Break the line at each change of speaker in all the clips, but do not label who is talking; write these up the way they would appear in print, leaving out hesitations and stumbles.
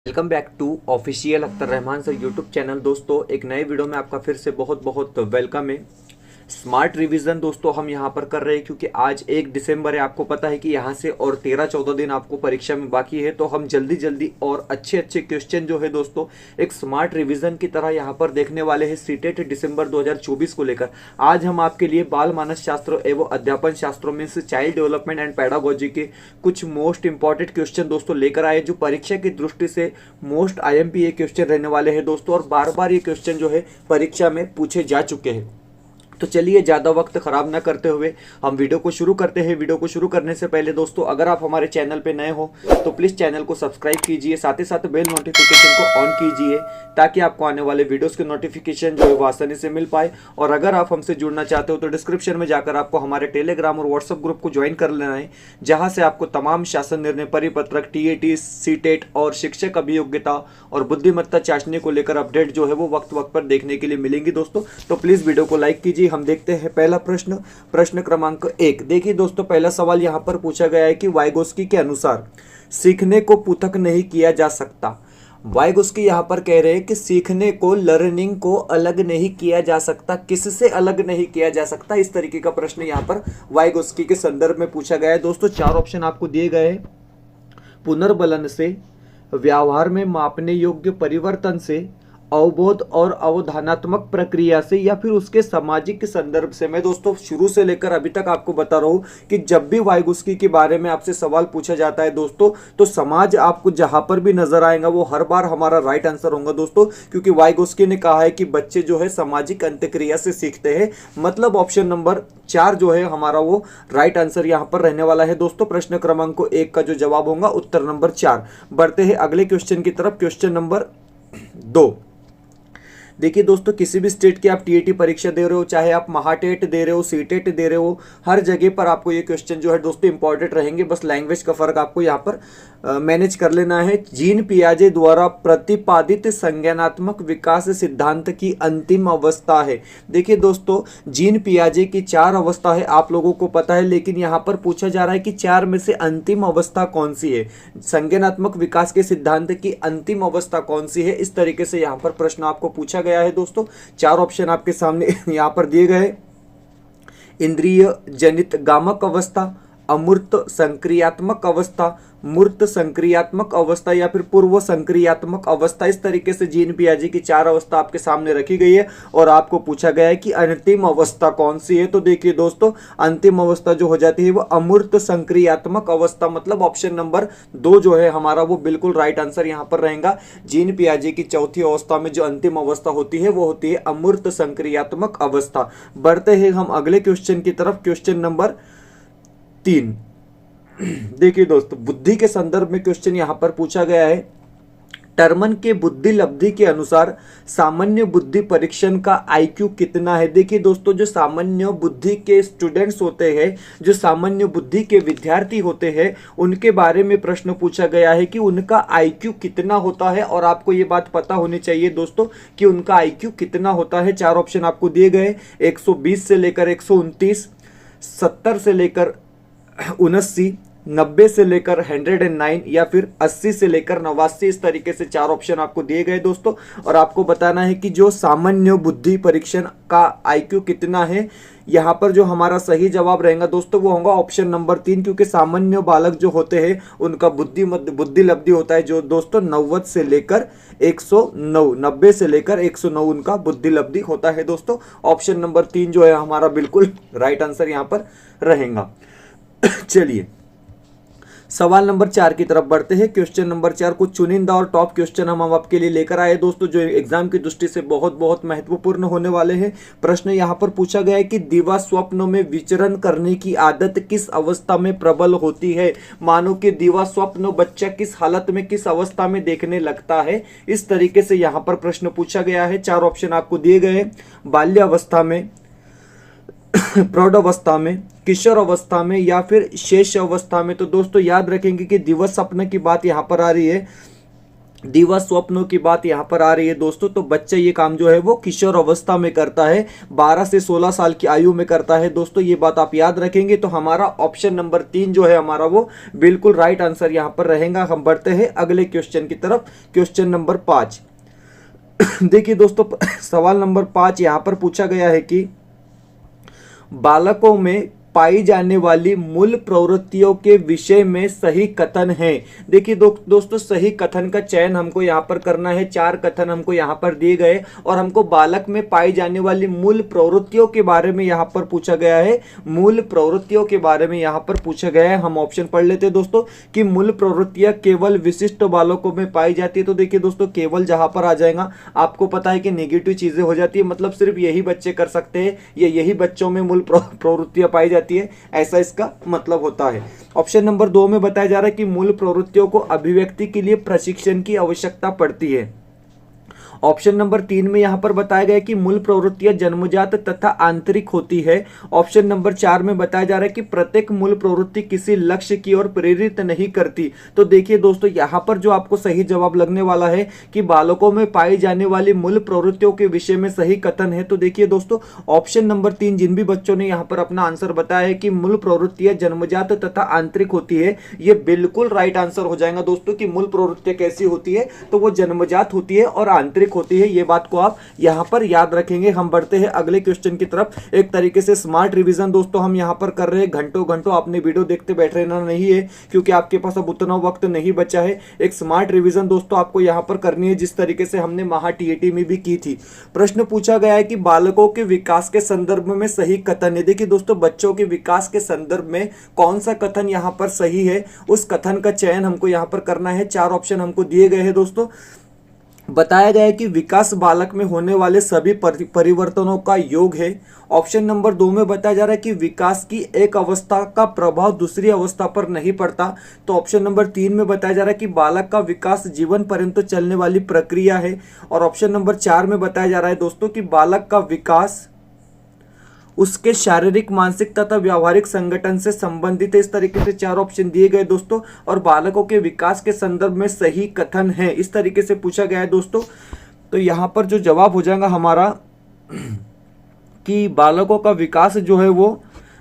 Welcome back to official Akhtar Rahman sir YouTube channel. दोस्तों एक नए वीडियो में आपका फिर से बहुत बहुत वेलकम है। स्मार्ट रिवीजन दोस्तों हम यहाँ पर कर रहे हैं क्योंकि आज 1 दिसंबर है। आपको पता है कि यहाँ से और 13-14 दिन आपको परीक्षा में बाकी है, तो हम जल्दी जल्दी और अच्छे अच्छे क्वेश्चन जो है दोस्तों एक स्मार्ट रिवीजन की तरह यहाँ पर देखने वाले हैं सीटेट दिसंबर 2024 को लेकर। आज हम आपके लिए बाल मानस शास्त्र एवं अध्यापन शास्त्रों में से चाइल्ड डेवलपमेंट एंड पैडागोजी के कुछ मोस्ट इंपॉर्टेंट क्वेश्चन दोस्तों लेकर आए, जो परीक्षा की दृष्टि से मोस्ट IMP क्वेश्चन रहने वाले हैं दोस्तों, और बार बार ये क्वेश्चन जो है परीक्षा में पूछे जा चुके हैं। तो चलिए ज़्यादा वक्त खराब ना करते हुए हम वीडियो को शुरू करते हैं। वीडियो को शुरू करने से पहले दोस्तों अगर आप हमारे चैनल पे नए हो तो प्लीज़ चैनल को सब्सक्राइब कीजिए, साथ ही साथ बेल नोटिफिकेशन को ऑन कीजिए ताकि आपको आने वाले वीडियोस के नोटिफिकेशन जो है वो आसानी से मिल पाए। और अगर आप हमसे जुड़ना चाहते हो तो डिस्क्रिप्शन में जाकर आपको हमारे टेलीग्राम और व्हाट्सएप ग्रुप को ज्वाइन कर लेना है, जहाँ से आपको तमाम शासन निर्णय, परिपत्रक, TAT, सीटेट और शिक्षक अभियोग्यता और बुद्धिमत्ता चाशनी को लेकर अपडेट जो है वो वक्त वक्त पर देखने के लिए मिलेंगी दोस्तों। तो प्लीज़ वीडियो को लाइक कीजिए। हम देखते हैं पहला प्रश्न क्रमांक 1। देखिए दोस्तों पहला सवाल यहाँ पर पूछा गया है कि वाइगोस्की के अनुसार सीखने को पृथक नहीं किया जा सकता। वाइगोस्की यहाँ पर कह रहे हैं कि सीखने को, लर्निंग को अलग नहीं किया जा सकता। किससे अलग नहीं किया जा सकता, इस तरीके का प्रश्न यहाँ पर वाइगोस्की के संदर्भ में पूछा गया है दोस्तों। 4 ऑप्शन आपको दिए गए हैं। पुनर्बलन से, व्यवहार में मापने योग्य परिवर्तन से, अवबोध और अवधानात्मक प्रक्रिया से, या फिर उसके सामाजिक संदर्भ से। मैं दोस्तों शुरू से लेकर अभी तक आपको बता रहा हूं कि जब भी वाइगोस्की के बारे में आपसे सवाल पूछा जाता है दोस्तों, तो समाज आपको जहां पर भी नजर आएगा वो हर बार हमारा राइट आंसर होगा दोस्तों, क्योंकि वाइगोस्की ने कहा है कि बच्चे जो है सामाजिक अंतक्रिया से सीखते हैं। मतलब ऑप्शन नंबर 4 जो है हमारा वो राइट आंसर यहां पर रहने वाला है दोस्तों। प्रश्न क्रमांक 1 का जो जवाब होगा उत्तर नंबर 4। बढ़ते हैं अगले क्वेश्चन की तरफ। Question number 2। देखिए दोस्तों किसी भी स्टेट की आप TAT परीक्षा दे रहे हो, चाहे आप महाटेट दे रहे हो, सीटेट दे रहे हो, हर जगह पर आपको ये क्वेश्चन जो है दोस्तों इंपॉर्टेंट रहेंगे। बस लैंग्वेज का फर्क आपको यहाँ पर मैनेज कर लेना है। जीन पियाजे द्वारा प्रतिपादित संज्ञानात्मक विकास सिद्धांत की अंतिम अवस्था है। देखिए दोस्तों जीन पियाजे की 4 अवस्था है, आप लोगों को पता है, लेकिन यहाँ पर पूछा जा रहा है कि 4 में से अंतिम अवस्था कौन सी है, संज्ञानात्मक विकास के सिद्धांत की अंतिम अवस्था कौन सी है। इस तरीके से यहाँ पर प्रश्न आपको पूछा गया है दोस्तों। 4 ऑप्शन आपके सामने यहाँ पर दिए गए। इंद्रिय जनित गामक अवस्था, अमूर्त संक्रियात्मक अवस्था, मूर्त संक्रियात्मक अवस्था, या फिर पूर्व संक्रियात्मक अवस्था। इस तरीके से जीन पियाजे की 4 अवस्था आपके सामने रखी गई है और आपको पूछा गया है कि अंतिम अवस्था कौन सी है। तो देखिए दोस्तों अंतिम अवस्था जो हो जाती है वो अमूर्त संक्रियात्मक अवस्था, मतलब ऑप्शन नंबर 2 जो है हमारा वो बिल्कुल राइट आंसर यहाँ पर रहेगा। जीन पियाजे की चौथी अवस्था में जो अंतिम अवस्था होती है वो होती है अमूर्त संक्रियात्मक अवस्था। बढ़ते हैं हम अगले क्वेश्चन की तरफ। Question number 3। देखिए दोस्तों बुद्धि के संदर्भ में क्वेश्चन यहां पर पूछा गया है। टर्मन के बुद्धि लब्धि के अनुसार सामान्य बुद्धि परीक्षण का IQ कितना है। देखिए दोस्तों जो सामान्य बुद्धि के स्टूडेंट्स होते हैं, जो सामान्य बुद्धि के विद्यार्थी होते हैं, उनके बारे में प्रश्न पूछा गया है कि उनका IQ कितना होता है। और आपको ये बात पता होनी चाहिए दोस्तों कि उनका IQ कितना होता है। 4 ऑप्शन आपको दिए गए। 120 से लेकर 129, 70 से लेकर 79, 90 से लेकर 109, या फिर 80 से लेकर 89। इस तरीके से 4 ऑप्शन आपको दिए गए दोस्तों। और आपको बताना है कि जो सामान्य बुद्धि परीक्षण का IQ कितना है। यहाँ पर जो हमारा सही जवाब रहेगा दोस्तों वो होगा ऑप्शन नंबर 3, क्योंकि सामान्य बालक जो होते हैं उनका बुद्धि लब्धि होता है जो दोस्तों 90 से लेकर 109, 90 से लेकर 109 उनका बुद्धि लब्धि होता है दोस्तों। ऑप्शन नंबर 3 जो है हमारा बिल्कुल राइट आंसर यहाँ पर रहेगा। चलिए सवाल नंबर 4 की तरफ बढ़ते हैं। क्वेश्चन नंबर 4 कुछ चुनिंदा और टॉप क्वेश्चन हम आपके लिए लेकर आए दोस्तों, जो एग्जाम की दृष्टि से बहुत बहुत महत्वपूर्ण होने वाले हैं। प्रश्न यहां पर पूछा गया है कि दिवा स्वप्नों में विचरण करने की आदत किस अवस्था में प्रबल होती है। मानो कि दिवा स्वप्न बच्चा किस हालत में, किस अवस्था में देखने लगता है। इस तरीके से यहां पर प्रश्न पूछा गया है। 4 ऑप्शन आपको दिए गए। बाल्यावस्था में, प्रौढ़ अवस्था में, किशोर अवस्था में, या फिर शेष अवस्था में। तो दोस्तों याद रखेंगे कि दिवस स्वप्न की बात यहां पर आ रही है। दिवा स्वप्नों की बात यहाँ पर आ रही है दोस्तों। तो बच्चा ये काम जो है वो किशोर अवस्था में करता है, 12 से 16 साल की आयु में करता है दोस्तों। ये बात आप याद रखेंगे। तो हमारा ऑप्शन नंबर 3 जो है हमारा वो बिल्कुल राइट आंसर यहाँ पर रहेगा। हम बढ़ते हैं अगले क्वेश्चन की तरफ, क्वेश्चन नंबर 5। देखिए दोस्तों, सवाल नंबर 5 यहाँ पर पूछा गया है कि बालकों में पाई जाने वाली मूल प्रवृत्तियों के विषय में सही कथन है। देखिए दोस्तों, सही कथन का चयन हमको यहाँ पर करना है। 4 कथन हमको यहाँ पर दिए गए और हमको बालक में पाई जाने वाली मूल प्रवृत्तियों के बारे में यहाँ पर पूछा गया है। मूल प्रवृत्तियों के बारे में यहाँ पर पूछा गया है। हम ऑप्शन पढ़ लेते हैं दोस्तों कि मूल प्रवृत्तियां केवल विशिष्ट बालकों में पाई जाती है। तो देखिए दोस्तों, केवल जहां पर आ जाएगा आपको पता है कि नेगेटिव चीजें हो जाती है, मतलब सिर्फ यही बच्चे कर सकते हैं, यही बच्चों में मूल प्रवृत्तियां पाई जाती है, ऐसा इसका मतलब होता है। ऑप्शन नंबर 2 में बताया जा रहा है कि मूल प्रवृत्तियों को अभिव्यक्ति के लिए प्रशिक्षण की आवश्यकता पड़ती है। ऑप्शन नंबर 3 में यहां पर बताया गया कि मूल प्रवृत्तियां जन्मजात तथा आंतरिक होती है। ऑप्शन नंबर 4 में बताया जा रहा है कि प्रत्येक मूल प्रवृत्ति किसी लक्ष्य की ओर प्रेरित नहीं करती। तो देखिए दोस्तों, यहां पर जो आपको सही जवाब लगने वाला है कि बालकों में पाई जाने वाली मूल प्रवृत्तियों के विषय में सही कथन है। तो देखिए दोस्तों, ऑप्शन नंबर 3 जिन भी बच्चों ने यहां पर अपना आंसर बताया है कि मूल प्रवृत्तियां जन्मजात तथा आंतरिक होती है, ये बिल्कुल राइट आंसर हो जाएगा दोस्तों। कि मूल प्रवृत्तियां कैसी होती है, तो वो जन्मजात होती है और आंतरिक होती है। ये बात को आप यहां पर याद रखेंगे। हम बढ़ते हैं अगले क्वेश्चन की तरफ। एक तरीके से स्मार्ट रिवीजन दोस्तों हम यहां पर कर रहे हैं। घंटों घंटों आपने वीडियो देखते बैठ रहना नहीं है, क्योंकि आपके पास अब उतना वक्त नहीं बचा है। एक स्मार्ट रिवीजन दोस्तों आपको यहां पर करनी है, जिस तरीके से हमने महा टीएटी में भी की थी। प्रश्न पूछा गया है कि बालकों के विकास के संदर्भ में सही कथन है। देखिए दोस्तों, बच्चों के विकास के संदर्भ में कौन सा कथन यहां पर सही है, उस कथन का चयन हमको यहां पर करना है। 4 ऑप्शन हमको दिए गए हैं दोस्तों। बताया गया है कि विकास बालक में होने वाले सभी परिवर्तनों का योग है। ऑप्शन नंबर 2 में बताया जा रहा है कि विकास की एक अवस्था का प्रभाव दूसरी अवस्था पर नहीं पड़ता। तो ऑप्शन नंबर 3 में बताया जा रहा है कि बालक का विकास जीवन पर्यंत चलने वाली प्रक्रिया है। और ऑप्शन नंबर 4 में बताया जा रहा है दोस्तों कि बालक का विकास उसके शारीरिक, मानसिक तथा व्यावहारिक संगठन से संबंधित है। इस तरीके से 4 ऑप्शन दिए गए दोस्तों, और बालकों के विकास के संदर्भ में सही कथन है, इस तरीके से पूछा गया है दोस्तों। तो यहां पर जो जवाब हो जाएगा हमारा कि बालकों का विकास जो है वो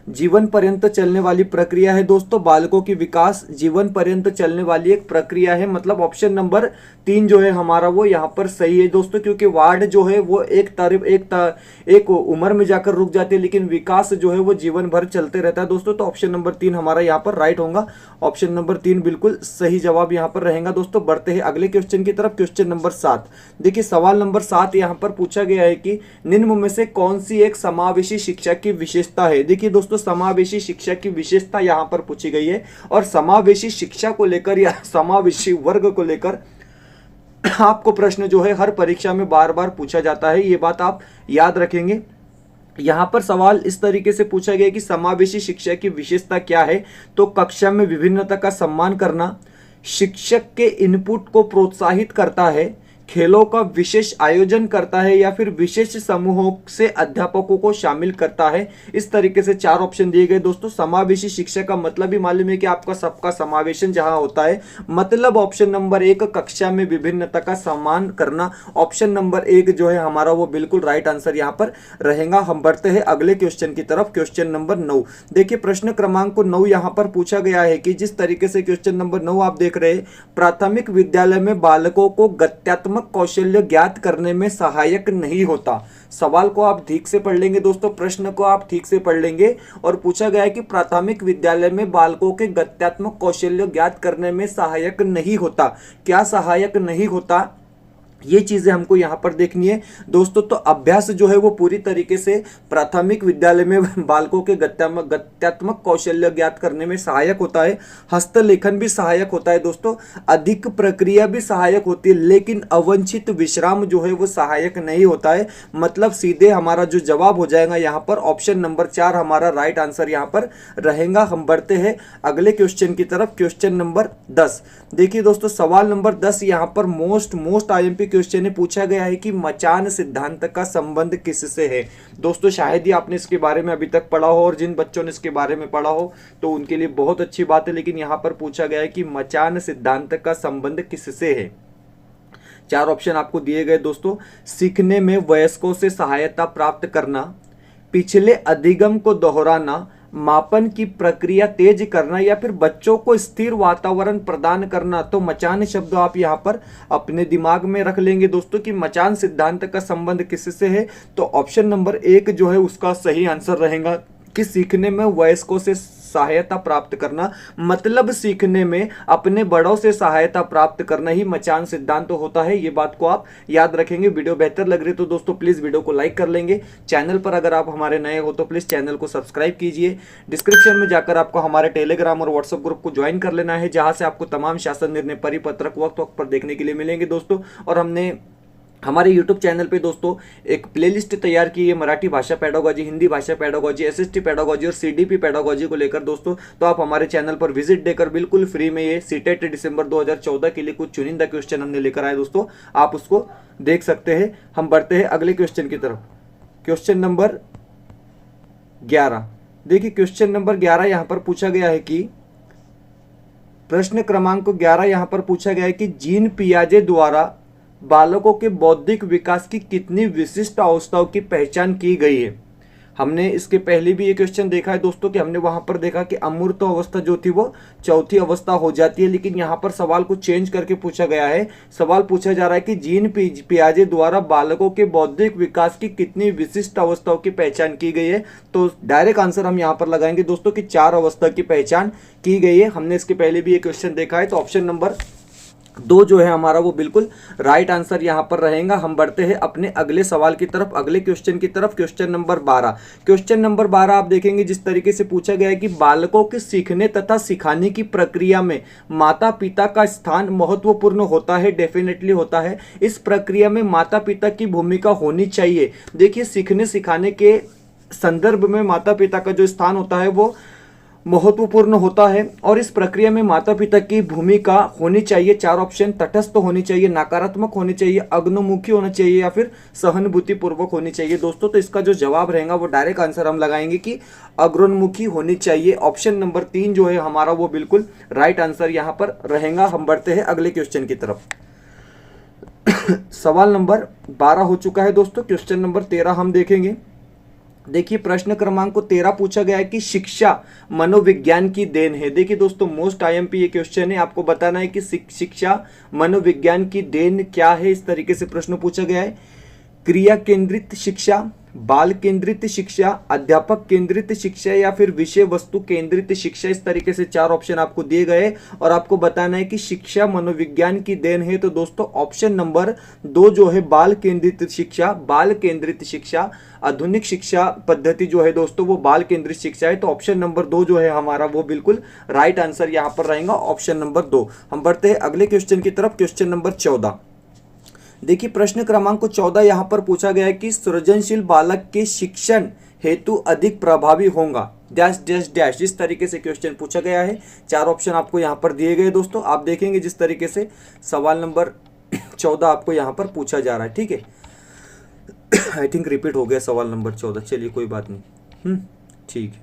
जीवन पर्यंत चलने वाली प्रक्रिया है दोस्तों। बालकों की विकास जीवन पर्यंत चलने वाली एक प्रक्रिया है, मतलब ऑप्शन नंबर 3 जो है हमारा वो यहाँ पर सही है दोस्तों। क्योंकि वार्ड जो है वो एक उम्र में जाकर रुक जाती है, लेकिन विकास जो है वो जीवन भर चलते रहता है दोस्तों। तो ऑप्शन नंबर 3 हमारा यहाँ पर राइट होगा। ऑप्शन नंबर 3 बिल्कुल सही जवाब यहाँ पर रहेगा दोस्तों। बढ़ते हैं अगले क्वेश्चन की तरफ, क्वेश्चन नंबर 7। देखिए सवाल नंबर 7 यहाँ पर पूछा गया है कि निम्न में से कौन सी एक समावेशी शिक्षा की विशेषता है। देखिए दोस्तों, समावेशी शिक्षा की विशेषता यहां पर पूछी गई है, और समावेशी शिक्षा को लेकर या समावेशी वर्ग को लेकर आपको प्रश्न जो है हर परीक्षा में बार बार पूछा जाता है। ये बात आप याद रखेंगे। यहां पर सवाल इस तरीके से पूछा गया कि समावेशी शिक्षा की विशेषता क्या है। तो कक्षा में विभिन्नता का सम्मान करना, शिक्षक के इनपुट को प्रोत्साहित करता है, खेलों का विशेष आयोजन करता है, या फिर विशेष समूहों से अध्यापकों को शामिल करता है। इस तरीके से 4 ऑप्शन दिए गए दोस्तों। समावेशी शिक्षा का मतलब ही मालूम है कि आपका सबका समावेशन जहां होता है, मतलब ऑप्शन नंबर 1 कक्षा में विभिन्नता का सम्मान करना। ऑप्शन नंबर 1 जो है हमारा वो बिल्कुल राइट आंसर यहां पर रहेगा। हम बढ़ते हैं अगले क्वेश्चन की तरफ, क्वेश्चन नंबर 9। देखिए प्रश्न क्रमांक 9 यहां पर पूछा गया है कि जिस तरीके से क्वेश्चन नंबर 9 आप देख रहे हैं, प्राथमिक विद्यालय में बालकों को गत्यात्मक कौशल्य ज्ञात करने में सहायक नहीं होता। सवाल को आप ठीक से पढ़ लेंगे दोस्तों, प्रश्न को आप ठीक से पढ़ लेंगे। और पूछा गया है कि प्राथमिक विद्यालय में बालकों के गत्यात्मक कौशल्य ज्ञात करने में सहायक नहीं होता। क्या सहायक नहीं होता, ये चीजें हमको यहां पर देखनी है दोस्तों। तो अभ्यास जो है वो पूरी तरीके से प्राथमिक विद्यालय में बालकों के गत्यात्मक कौशल्य ज्ञात करने में सहायक होता है। हस्तलेखन भी सहायक होता है दोस्तों, अधिक प्रक्रिया भी सहायक होती है, लेकिन अवंचित विश्राम जो है वो सहायक नहीं होता है। मतलब सीधे हमारा जो जवाब हो जाएगा यहाँ पर ऑप्शन नंबर 4 हमारा राइट आंसर यहाँ पर रहेगा। हम बढ़ते हैं अगले क्वेश्चन की तरफ, क्वेश्चन नंबर 10। देखिए दोस्तों, सवाल नंबर 10 यहाँ पर मोस्ट आईएमपी क्वेश्चन है। पूछा गया है कि मचान सिद्धांत का संबंध किससे है। दोस्तों शायद ही आपने इसके बारे में अभी तक पढ़ा हो, और जिन बच्चों ने इसके बारे में पढ़ा हो तो उनके लिए बहुत अच्छी बात है, लेकिन यहाँ पर पूछा गया है कि मचान सिद्धांत का संबंध किससे है। चार ऑप्शन आपको दिए गए दोस्तों। सीखने में वयस्कों से सहायता प्राप्त करना, पिछले अधिगम को दोहराना, मापन की प्रक्रिया तेज करना, या फिर बच्चों को स्थिर वातावरण प्रदान करना। तो मचान शब्द आप यहाँ पर अपने दिमाग में रख लेंगे दोस्तों कि मचान सिद्धांत का संबंध किससे है। तो ऑप्शन नंबर 1 जो है उसका सही आंसर रहेगा कि सीखने में वयस्कों से सहायता प्राप्त करना, मतलब सीखने में अपने बड़ों से सहायता प्राप्त करना ही मचान सिद्धांत होता है। ये बात को आप याद रखेंगे। वीडियो बेहतर लग रही है तो दोस्तों प्लीज वीडियो को लाइक कर लेंगे। चैनल पर अगर आप हमारे नए हो तो प्लीज चैनल को सब्सक्राइब कीजिए। डिस्क्रिप्शन में जाकर आपको हमारे टेलीग्राम और व्हाट्सएप ग्रुप को ज्वाइन कर लेना है, जहां से आपको तमाम शासन निर्णय परिपत्रक वक्त वक्त पर देखने के लिए मिलेंगे दोस्तों। और हमने हमारे YouTube चैनल पे दोस्तों एक प्लेलिस्ट तैयार की है मराठी भाषा पेडागोजी, हिंदी भाषा पेडागोजी, SST पेडागोजी और CDP पेडागोजी को लेकर दोस्तों। तो आप हमारे चैनल पर विजिट देकर बिल्कुल फ्री में ये सीटेट दिसंबर 2014 के लिए कुछ चुनिंदा क्वेश्चन हमने लेकर आए दोस्तों, आप उसको देख सकते हैं। हम बढ़ते हैं अगले क्वेश्चन की तरफ। Question number 11। देखिए क्वेश्चन नंबर 11 यहाँ पर पूछा गया है कि प्रश्न क्रमांक 11 यहाँ पर पूछा गया है कि जीन पियाजे द्वारा बालकों के बौद्धिक विकास की कितनी विशिष्ट अवस्थाओं की पहचान की गई है। हमने इसके पहले भी ये क्वेश्चन देखा है दोस्तों कि हमने वहां पर देखा कि अमूर्त अवस्था जो थी वो चौथी अवस्था हो जाती है, लेकिन यहाँ पर सवाल को चेंज करके पूछा गया है। सवाल पूछा जा रहा है कि जीन पियाजे द्वारा बालकों के बौद्धिक विकास की कितनी विशिष्ट अवस्थाओं की पहचान की गई है। तो डायरेक्ट आंसर हम यहाँ पर लगाएंगे दोस्तों कि 4 अवस्था की पहचान की गई है। हमने इसके पहले भी ये क्वेश्चन देखा है। तो ऑप्शन नंबर 2 जो है हमारा वो बिल्कुल राइट आंसर यहां पर रहेगा। हम बढ़ते हैं अपने अगले सवाल की तरफ, अगले क्वेश्चन की तरफ। Question number 12। क्वेश्चन नंबर 12 आप देखेंगे जिस तरीके से पूछा गया है कि बालकों के सीखने तथा सिखाने की प्रक्रिया में माता पिता का स्थान महत्वपूर्ण होता है। डेफिनेटली होता है। इस प्रक्रिया में माता पिता की भूमिका होनी चाहिए। देखिए सीखने सिखाने के संदर्भ में माता पिता का जो स्थान होता है वो महत्वपूर्ण होता है, और इस प्रक्रिया में माता पिता की भूमिका होनी चाहिए। 4 ऑप्शन तटस्थ होनी चाहिए, नकारात्मक होनी चाहिए, अग्नमुखी होना चाहिए, या फिर सहानुभूति पूर्वक होनी चाहिए दोस्तों। तो इसका जो जवाब रहेगा वो डायरेक्ट आंसर हम लगाएंगे कि अग्रोन्मुखी होनी चाहिए। ऑप्शन नंबर 3 जो है हमारा वो बिल्कुल राइट आंसर यहाँ पर रहेगा। हम बढ़ते हैं अगले क्वेश्चन की तरफ। सवाल नंबर 12 हो चुका है दोस्तों। क्वेश्चन नंबर 13 हम देखेंगे। देखिए प्रश्न क्रमांक 13 पूछा गया है कि शिक्षा मनोविज्ञान की देन है। देखिए दोस्तों मोस्ट IMP ये क्वेश्चन है। आपको बताना है कि शिक्षा मनोविज्ञान की देन क्या है। इस तरीके से प्रश्न पूछा गया है। क्रिया केंद्रित शिक्षा, बाल केंद्रित शिक्षा, अध्यापक केंद्रित शिक्षा, या फिर विषय वस्तु केंद्रित शिक्षा। इस तरीके से 4 ऑप्शन आपको दिए गए और आपको बताना है कि शिक्षा मनोविज्ञान की देन है। तो दोस्तों ऑप्शन नंबर 2 जो है बाल केंद्रित शिक्षा, बाल केंद्रित शिक्षा, आधुनिक शिक्षा पद्धति जो है दोस्तों वो बाल केंद्रित शिक्षा है। तो ऑप्शन नंबर 2 जो है हमारा वो बिल्कुल राइट आंसर यहाँ पर रहेगा, ऑप्शन नंबर 2। हम बढ़ते हैं अगले क्वेश्चन की तरफ। Question number 14। देखिए प्रश्न क्रमांक 14 यहाँ पर पूछा गया है कि सृजनशील बालक के शिक्षण हेतु अधिक प्रभावी होगा डैश डैश डैश। इस तरीके से क्वेश्चन पूछा गया है। 4 ऑप्शन आपको यहाँ पर दिए गए दोस्तों। आप देखेंगे जिस तरीके से सवाल नंबर 14 आपको यहाँ पर पूछा जा रहा है। ठीक है, आई थिंक रिपीट हो गया सवाल नंबर 14। चलिए कोई बात नहीं, ठीक है।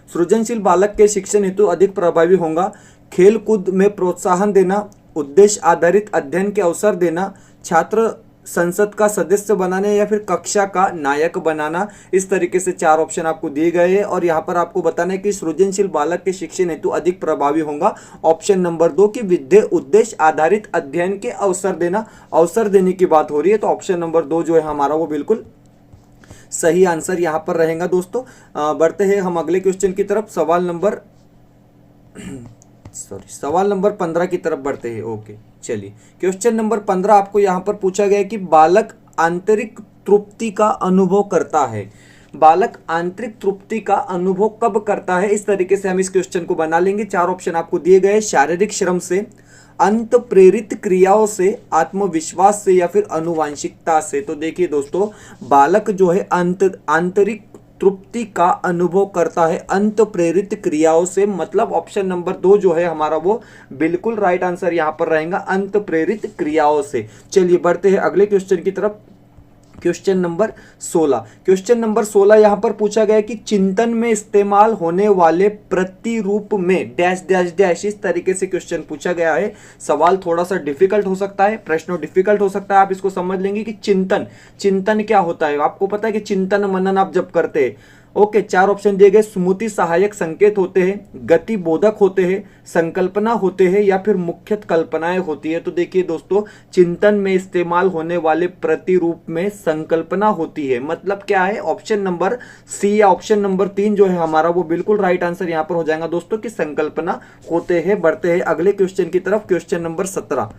सृजनशील बालक के शिक्षण हेतु अधिक प्रभावी होगा खेल कूद में प्रोत्साहन देना, उद्देश्य आधारित अध्ययन के अवसर देना, छात्र संसद का सदस्य बनाने, या फिर कक्षा का नायक बनाना। इस तरीके से 4 ऑप्शन आपको दिए गए हैं और यहाँ पर आपको बताना है कि सृजनशील बालक के शिक्षण हेतु अधिक प्रभावी होगा ऑप्शन नंबर 2 की विद्या उद्देश्य आधारित अध्ययन के अवसर देना। अवसर देने की बात हो रही है तो ऑप्शन नंबर 2 जो है हमारा वो बिल्कुल सही आंसर यहाँ पर रहेगा दोस्तों। बढ़ते हैं हम अगले क्वेश्चन की तरफ। सवाल नंबर 15 की तरफ बढ़ते हैं। ओके चलिए, क्वेश्चन नंबर 15 आपको यहाँ पर पूछा गया है कि बालक आंतरिक तृप्ति का अनुभव करता है। बालक आंतरिक तृप्ति का अनुभव कब करता है? इस तरीके से हम इस क्वेश्चन को बना लेंगे। 4 ऑप्शन आपको दिए गए, शारीरिक श्रम से, अंत प्रेरित क्रियाओं से, आत्मविश्वास से, या फिर अनुवांशिकता से। तो देखिए दोस्तों बालक जो है आंतरिक तृप्ति का अनुभव करता है अंत प्रेरित क्रियाओं से, मतलब ऑप्शन नंबर 2 जो है हमारा वो बिल्कुल राइट आंसर यहाँ पर रहेगा, अंत प्रेरित क्रियाओं से। चलिए बढ़ते हैं अगले क्वेश्चन की तरफ। क्वेश्चन नंबर 16, क्वेश्चन नंबर 16 यहां पर पूछा गया कि चिंतन में इस्तेमाल होने वाले प्रतिरूप में डैश डैश डैश, इस तरीके से क्वेश्चन पूछा गया है। सवाल थोड़ा सा डिफिकल्ट हो सकता है, प्रश्न डिफिकल्ट हो सकता है। आप इसको समझ लेंगे कि चिंतन, चिंतन क्या होता है। आपको पता है कि चिंतन मनन आप जब करते हैं, ओके, 4 ऑप्शन दिए गए। स्मृति सहायक संकेत होते हैं, गति बोधक होते हैं, संकल्पना होते हैं, या फिर मुख्यत कल्पनाएं होती है। तो देखिए दोस्तों, चिंतन में इस्तेमाल होने वाले प्रतिरूप में संकल्पना होती है। मतलब क्या है, ऑप्शन नंबर सी या ऑप्शन नंबर 3 जो है हमारा वो बिल्कुल राइट आंसर यहां पर हो जाएगा दोस्तों, कि संकल्पना होते हैं। बढ़ते हैं अगले क्वेश्चन की तरफ, क्वेश्चन नंबर 17।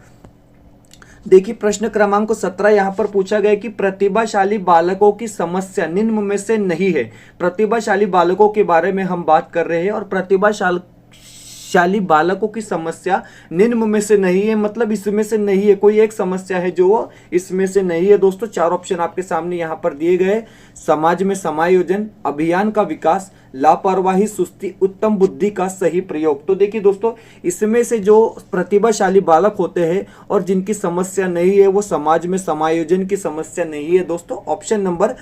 देखिए प्रश्न क्रमांक 17 यहां पर पूछा गया कि प्रतिभाशाली बालकों की समस्या निम्न में से नहीं है। प्रतिभाशाली बालकों के बारे में हम बात कर रहे हैं, और प्रतिभाशाली बालकों की समस्या निम्न में से नहीं है, मतलब इसमें से नहीं है, कोई एक समस्या है जो इसमें से नहीं है दोस्तों। 4 ऑप्शन आपके सामने यहां पर दिए गए। समाज में समायोजन, अभियान का विकास, लापरवाही, सुस्ती, उत्तम बुद्धि का सही प्रयोग। तो देखिए दोस्तों, इसमें से जो प्रतिभाशाली बालक होते हैं और जिनकी समस्या नहीं है, वो समाज में समायोजन की समस्या नहीं है दोस्तों। ऑप्शन नंबर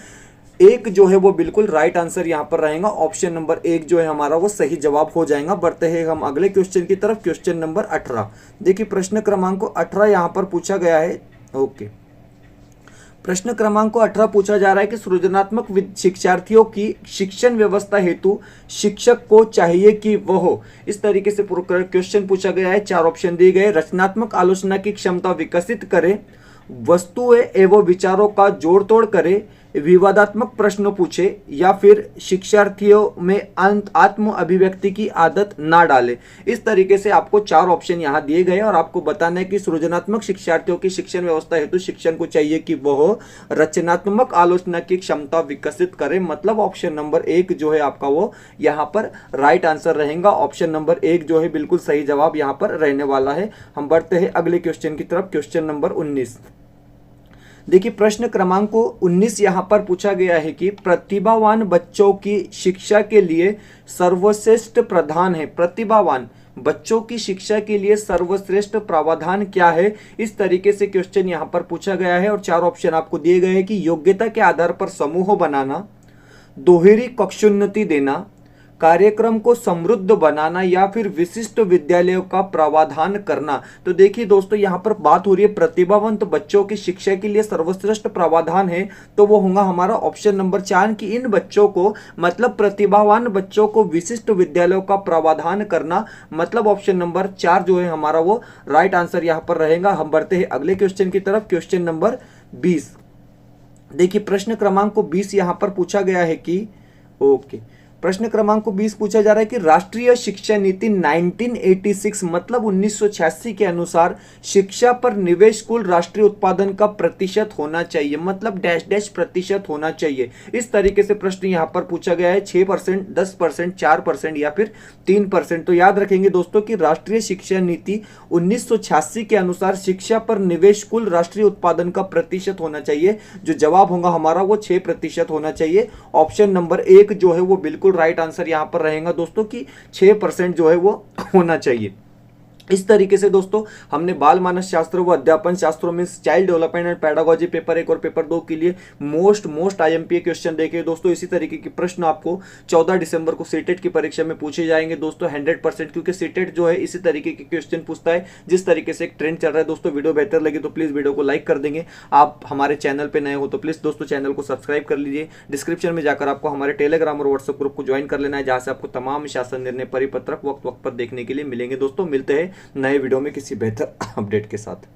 1 जो है वो बिल्कुल राइट आंसर यहां पर रहेगा। ऑप्शन नंबर 1 जो है हमारा वो सही जवाब हो जाएगा। बढ़ते हैं हम अगले क्वेश्चन की तरफ, क्वेश्चन नंबर 18। देखिए प्रश्न क्रमांक 18 यहां पर पूछा गया है। ओके, प्रश्न क्रमांक 18 पूछा जा रहा है कि सृजनात्मक शिक्षार्थियों की शिक्षण व्यवस्था हेतु शिक्षक को चाहिए कि वह, इस तरीके से क्वेश्चन पूछा गया है। 4 ऑप्शन दिए गए। रचनात्मक आलोचना की क्षमता विकसित करे, वस्तुएं एवं विचारों का जोड़ तोड़ करे, विवादात्मक प्रश्न पूछे, या फिर शिक्षार्थियों में आत्म अभिव्यक्ति की आदत ना डाले। इस तरीके से आपको 4 ऑप्शन यहां दिए गए, और आपको बताना है कि सृजनात्मक शिक्षार्थियों की शिक्षण व्यवस्था हेतु शिक्षण को चाहिए कि वह रचनात्मक आलोचना की क्षमता विकसित करे। मतलब ऑप्शन नंबर 1 जो है आपका वो यहां पर राइट आंसर रहेगा। ऑप्शन नंबर 1 जो है बिल्कुल सही जवाब यहां पर रहने वाला है। हम बढ़ते हैं अगले क्वेश्चन की तरफ, क्वेश्चन नंबर 19। देखिए प्रश्न क्रमांक 19 यहां पर पूछा गया है कि प्रतिभावान बच्चों की शिक्षा के लिए सर्वश्रेष्ठ प्रावधान है। प्रतिभावान बच्चों की शिक्षा के लिए सर्वश्रेष्ठ प्रावधान क्या है, इस तरीके से क्वेश्चन यहां पर पूछा गया है। और 4 ऑप्शन आपको दिए गए हैं कि योग्यता के आधार पर समूह बनाना, दोहरी कक्षोन्नति देना, कार्यक्रम को समृद्ध बनाना, या फिर विशिष्ट विद्यालयों का प्रावधान करना। तो देखिए दोस्तों, यहाँ पर बात हो रही है प्रतिभावंत बच्चों की शिक्षा के लिए सर्वश्रेष्ठ प्रावधान है, तो वो होगा हमारा ऑप्शन नंबर 4 कि इन बच्चों को, मतलब प्रतिभावान बच्चों को विशिष्ट विद्यालयों का प्रावधान करना। मतलब ऑप्शन नंबर 4 जो है हमारा वो राइट आंसर यहाँ पर रहेगा। हम बढ़ते हैं अगले क्वेश्चन की तरफ, क्वेश्चन नंबर 20। देखिए प्रश्न क्रमांक 20 यहाँ पर पूछा गया है कि प्रश्न क्रमांक 20 पूछा जा रहा है कि राष्ट्रीय शिक्षा नीति 1986 मतलब 1986 के अनुसार शिक्षा पर निवेश कुल राष्ट्रीय उत्पादन का प्रतिशत होना चाहिए। मतलब डैश डैश प्रतिशत होना चाहिए। इस तरीके से प्रश्न यहाँ पर पूछा गया है। 6%, 10%, 4% या फिर 3%। तो याद रखेंगे दोस्तों कि राष्ट्रीय शिक्षा नीति 1986 के अनुसार शिक्षा पर निवेश कुल राष्ट्रीय उत्पादन का प्रतिशत होना चाहिए। जो जवाब होगा हमारा वो 6% होना चाहिए। ऑप्शन नंबर 1 जो है वो बिल्कुल राइट आंसर यहां पर रहेगा दोस्तों कि 6% जो है वो होना चाहिए। इस तरीके से दोस्तों हमने बाल मानस शास्त्र व अध्यापन शास्त्रों में child development and pedagogy paper 1 और पेपर 2 के लिए मोस्ट आईएमपी क्वेश्चन देखे दोस्तों। इसी तरीके के प्रश्न आपको 14 दिसंबर को सीटेट की परीक्षा में पूछे जाएंगे दोस्तों 100%, क्योंकि सीटेट जो है इसी तरीके के क्वेश्चन पूछता है जिस तरीके से एक ट्रेंड चल रहा है दोस्तों। वीडियो बेहतर लगे तो प्लीज वीडियो को लाइक कर देंगे। आप हमारे चैनल पर नए हो तो प्लीज दोस्तों चैनल को सब्सक्राइब कर लीजिए। डिस्क्रिप्शन में जाकर आपको हमारे टेलीग्राम और व्हाट्सएप ग्रुप को ज्वाइन कर लेना है, जहां से आपको तमाम शासन निर्णय परिपत्रक वक्त पर देखने के लिए मिलेंगे दोस्तों। मिलते हैं नए वीडियो में किसी बेहतर अपडेट के साथ।